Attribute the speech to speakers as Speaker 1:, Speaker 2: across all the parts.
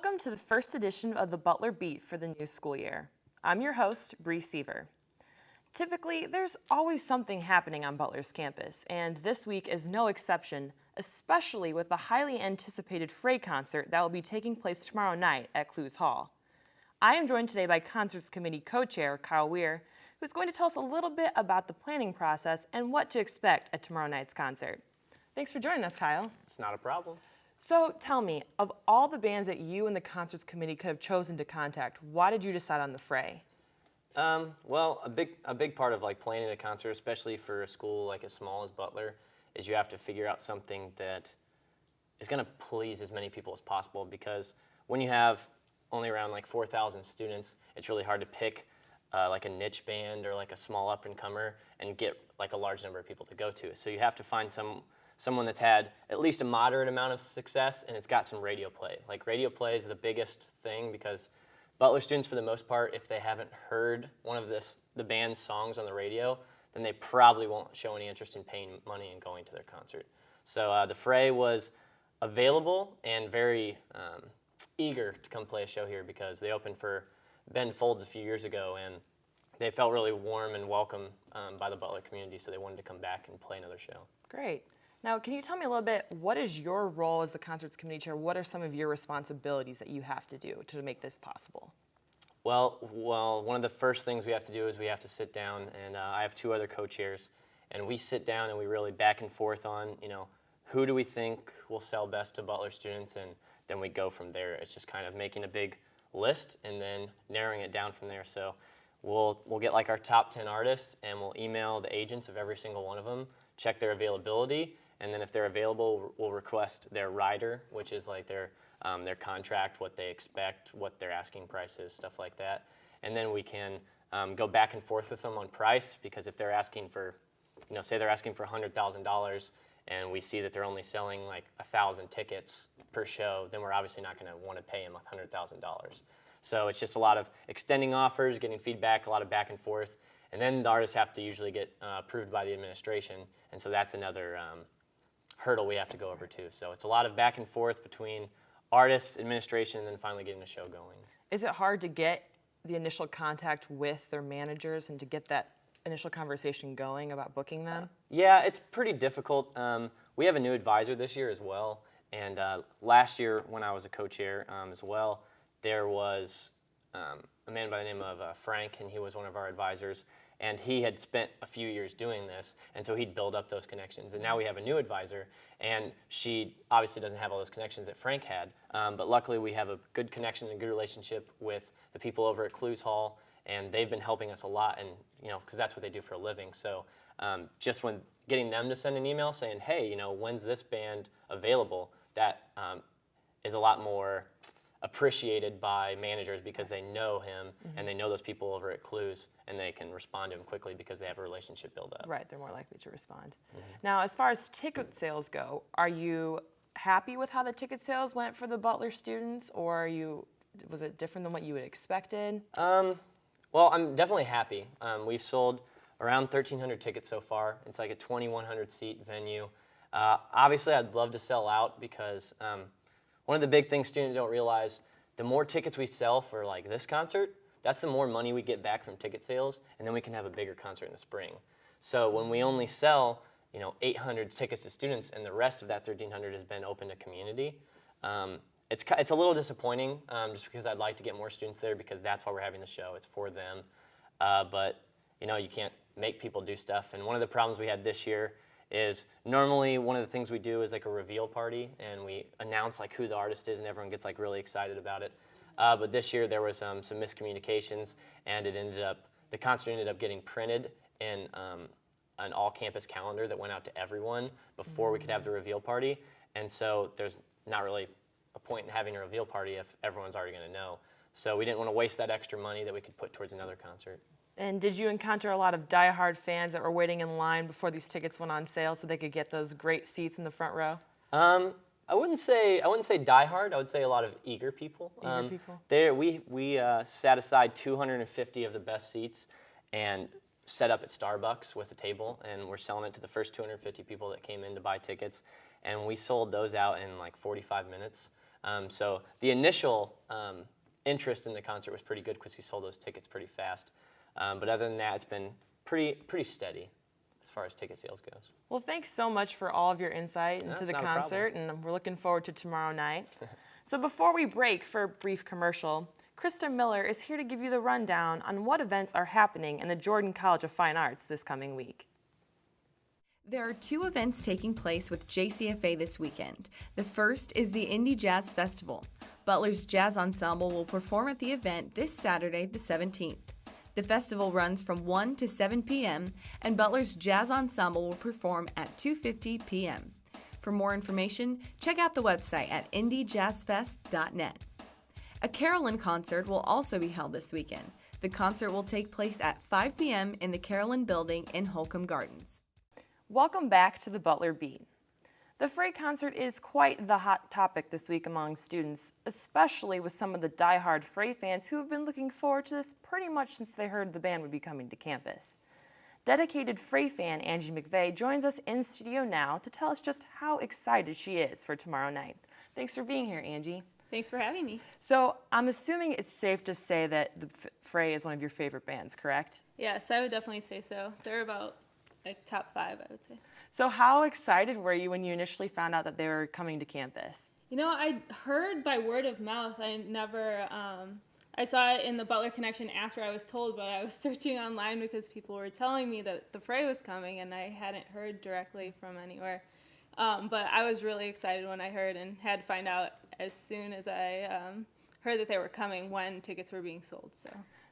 Speaker 1: Welcome to the first edition of the Butler Beat for the new school year. I'm your host, Bree Seaver. Typically, there's always something happening on Butler's campus, and this week is no exception, especially with the highly anticipated Fray concert that will be taking place tomorrow night at Clues Hall. I am joined today by Concerts Committee Co-Chair Kyle Weir, who's going to tell us a little bit about the planning process and what to expect at tomorrow night's concert. Thanks for joining us, Kyle.
Speaker 2: It's not a problem.
Speaker 1: So tell me, of all the bands that you and the Concerts Committee could have chosen to contact, why did you decide on the Fray?
Speaker 2: Well, a big part of planning a concert, especially for a school like as small as Butler, is you have to figure out something that is going to please as many people as possible, because when you have only around 4,000 students, it's really hard to pick a niche band or a small up-and-comer and get a large number of people to go to. So you have to find someone that's had at least a moderate amount of success and it's got some radio play. Radio play is the biggest thing, because Butler students, for the most part, if they haven't heard one of the band's songs on the radio, then they probably won't show any interest in paying money and going to their concert. So the Fray was available and very eager to come play a show here, because they opened for Ben Folds a few years ago, and they felt really warm and welcome by the Butler community, so they wanted to come back and play another show.
Speaker 1: Great. Now, can you tell me a little bit, what is your role as the Concerts Committee Chair? What are some of your responsibilities that you have to do to make this possible?
Speaker 2: Well, one of the first things we have to do is we have to sit down, and I have two other co-chairs, and we sit down and we really back and forth on, who do we think will sell best to Butler students, and then we go from there. It's just kind of making a big list and then narrowing it down from there. So we'll get our top 10 artists, and we'll email the agents of every single one of them, check their availability, and then if they're available, we'll request their rider, which is their contract, what they expect, what their asking price is, stuff like that. And then we can go back and forth with them on price, because if they're asking for, say they're asking for $100,000, and we see that they're only selling 1,000 tickets per show, then we're obviously not going to want to pay them $100,000. So it's just a lot of extending offers, getting feedback, a lot of back and forth, and then the artists have to usually get approved by the administration, and so that's another hurdle we have to go over too. So it's a lot of back and forth between artists, administration, and then finally getting the show going. Is
Speaker 1: it hard to get the initial contact with their managers and to get that initial conversation going about booking them?
Speaker 2: Yeah, it's pretty difficult. We have a new advisor this year as well, and last year when I was a co-chair as well, there was a man by the name of Frank, and he was one of our advisors, and he had spent a few years doing this, and so he'd build up those connections. And now we have a new advisor, and she obviously doesn't have all those connections that Frank had, but luckily we have a good connection and a good relationship with the people over at Clues Hall, and they've been helping us a lot, and because that's what they do for a living. So just when getting them to send an email saying, hey, when's this band available, that is a lot more appreciated by managers, because they know him and they know those people over at Clues, and they can respond to him quickly because they have a relationship built up.
Speaker 1: Right, they're more likely to respond. Now, as far as ticket sales go, are you happy with how the ticket sales went for the Butler students, or was it different than what you had expected?
Speaker 2: Well, I'm definitely happy. We've sold around 1,300 tickets so far. It's a 2,100 seat venue. Obviously, I'd love to sell out, because one of the big things students don't realize, the more tickets we sell for this concert, that's the more money we get back from ticket sales, and then we can have a bigger concert in the spring. So when we only sell 800 tickets to students, and the rest of that 1,300 has been open to community, it's a little disappointing, just because I'd like to get more students there, because that's why we're having the show. It's for them. But you can't make people do stuff. And one of the problems we had this year is, normally one of the things we do is a reveal party, and we announce who the artist is, and everyone gets really excited about it. But this year there was some miscommunications, and the concert ended up getting printed in an all-campus calendar that went out to everyone before we could have the reveal party. And so there's not really a point in having a reveal party if everyone's already going to know. So we didn't want to waste that extra money that we could put towards another concert.
Speaker 1: And did you encounter a lot of diehard fans that were waiting in line before these tickets went on sale so they could get those great seats in the front row?
Speaker 2: I wouldn't say diehard. I would say a lot of eager people. We set aside 250 of the best seats and set up at Starbucks with a table, and we're selling it to the first 250 people that came in to buy tickets, and we sold those out in 45 minutes. So the initial interest in the concert was pretty good because we sold those tickets pretty fast. But other than that, it's been pretty steady as far as ticket sales goes.
Speaker 1: Well, thanks so much for all of your insight into the
Speaker 2: not a
Speaker 1: concert, and we're looking forward to tomorrow night. So before we break for a brief commercial, Krista Miller is here to give you the rundown on what events are happening in the Jordan College of Fine Arts this coming week.
Speaker 3: There are 2 events taking place with JCFA this weekend. The first is the Indie Jazz Festival. Butler's Jazz Ensemble will perform at the event this Saturday, the 17th. The festival runs from 1 to 7 p.m., and Butler's Jazz Ensemble will perform at 2:50 p.m. For more information, check out the website at indiejazzfest.net. A Carolyn concert will also be held this weekend. The concert will take place at 5 p.m. in the Carolyn Building in Holcomb Gardens.
Speaker 1: Welcome back to the Butler Beat. The Fray concert is quite the hot topic this week among students, especially with some of the diehard Fray fans who have been looking forward to this pretty much since they heard the band would be coming to campus. Dedicated Fray fan Angie McVeigh joins us in studio now to tell us just how excited she is for tomorrow night. Thanks for being here, Angie.
Speaker 4: Thanks for having me.
Speaker 1: So I'm assuming it's safe to say that the Fray is one of your favorite bands, correct?
Speaker 4: Yes, I would definitely say so. They're about top 5, I would say.
Speaker 1: So how excited were you when you initially found out that they were coming to campus?
Speaker 4: You know, I heard by word of mouth. I saw it in the Butler Connection after I was told, but I was searching online because people were telling me that the Fray was coming, and I hadn't heard directly from anywhere. But I was really excited when I heard and had to find out as soon as I heard that they were coming when tickets were being sold.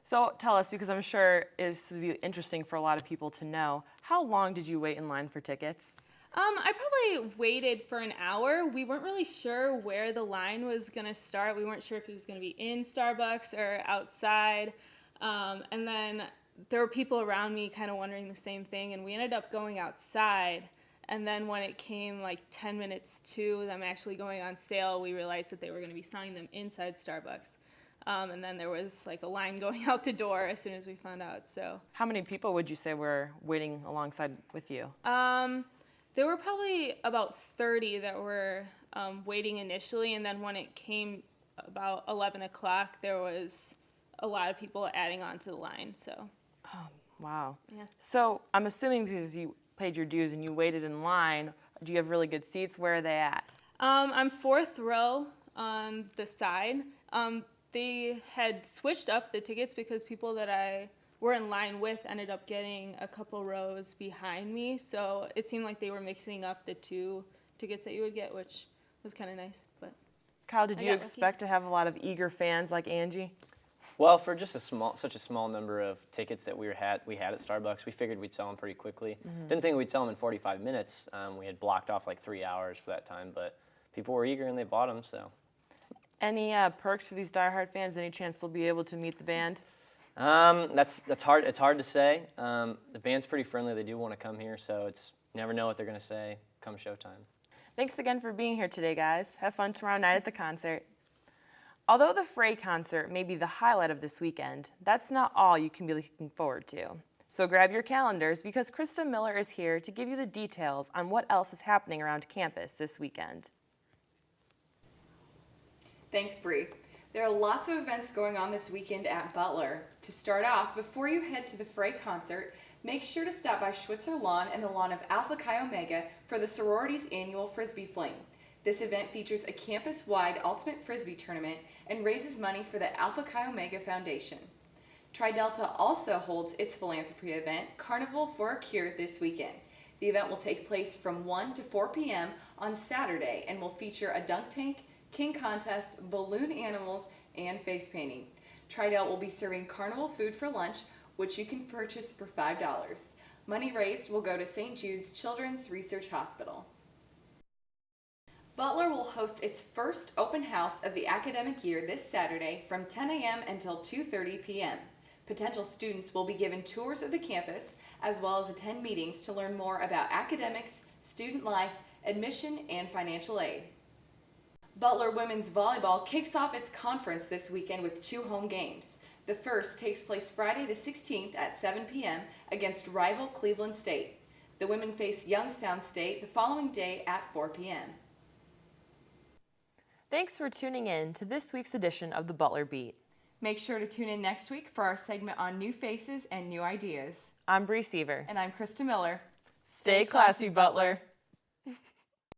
Speaker 1: So tell us, because I'm sure this would be interesting for a lot of people to know, how long did you wait in line for tickets?
Speaker 4: I probably waited for an hour. We weren't really sure where the line was going to start. We weren't sure if it was going to be in Starbucks or outside. And then there were people around me kind of wondering the same thing, and we ended up going outside. And then when it came like 10 minutes to them actually going on sale, we realized that they were going to be selling them inside Starbucks. And then there was like a line going out the door as soon as we found out. So
Speaker 1: how many people would you say were waiting alongside with you?
Speaker 4: There were probably about 30 that were waiting initially, and then when it came about 11 o'clock, there was a lot of people adding on to the line. So.
Speaker 1: Oh, wow.
Speaker 4: Yeah.
Speaker 1: So I'm assuming because you paid your dues and you waited in line, do you have really good seats? Where are they at?
Speaker 4: I'm 4th row on the side. They had switched up the tickets because people that I were in line with ended up getting a couple rows behind me. So it seemed like they were mixing up the 2 tickets that you would get, which was kind of nice. But
Speaker 1: Kyle, did you expect to have a lot of eager fans like Angie?
Speaker 2: Well, for just such a small number of tickets that we had at Starbucks, we figured we'd sell them pretty quickly. Didn't think we'd sell them in 45 minutes. We had blocked off like 3 hours for that time, but people were eager and they bought them. So.
Speaker 1: Any perks for these diehard fans? Any chance they'll be able to meet the band?
Speaker 2: That's hard. It's hard to say. The band's pretty friendly. They do want to come here, so you never know what they're going to say come showtime.
Speaker 1: Thanks again for being here today, guys. Have fun tomorrow night at the concert. Although the Fray concert may be the highlight of this weekend, that's not all you can be looking forward to. So grab your calendars because Krista Miller is here to give you the details on what else is happening around campus this weekend.
Speaker 3: Thanks, Bree. There are lots of events going on this weekend at Butler. To start off, before you head to the Fray concert, make sure to stop by Schwitzer Lawn and the lawn of Alpha Chi Omega for the sorority's annual Frisbee Fling. This event features a campus-wide ultimate Frisbee tournament and raises money for the Alpha Chi Omega Foundation. Tri Delta also holds its philanthropy event, Carnival for a Cure, this weekend. The event will take place from 1 to 4 p.m. on Saturday and will feature a dunk tank, king contest, balloon animals, and face painting. Tri-Delt will be serving carnival food for lunch, which you can purchase for $5. Money raised will go to St. Jude's Children's Research Hospital. Butler will host its first open house of the academic year this Saturday from 10 a.m. until 2:30 p.m. Potential students will be given tours of the campus as well as attend meetings to learn more about academics, student life, admission, and financial aid. Butler women's volleyball kicks off its conference this weekend with 2 home games. The first takes place Friday the 16th at 7 p.m. against rival Cleveland State. The women face Youngstown State the following day at 4 p.m.
Speaker 1: Thanks for tuning in to this week's edition of the Butler Beat.
Speaker 3: Make sure to tune in next week for our segment on new faces and new ideas.
Speaker 1: I'm Bree Seaver.
Speaker 3: And I'm Krista Miller.
Speaker 1: Stay classy, Butler.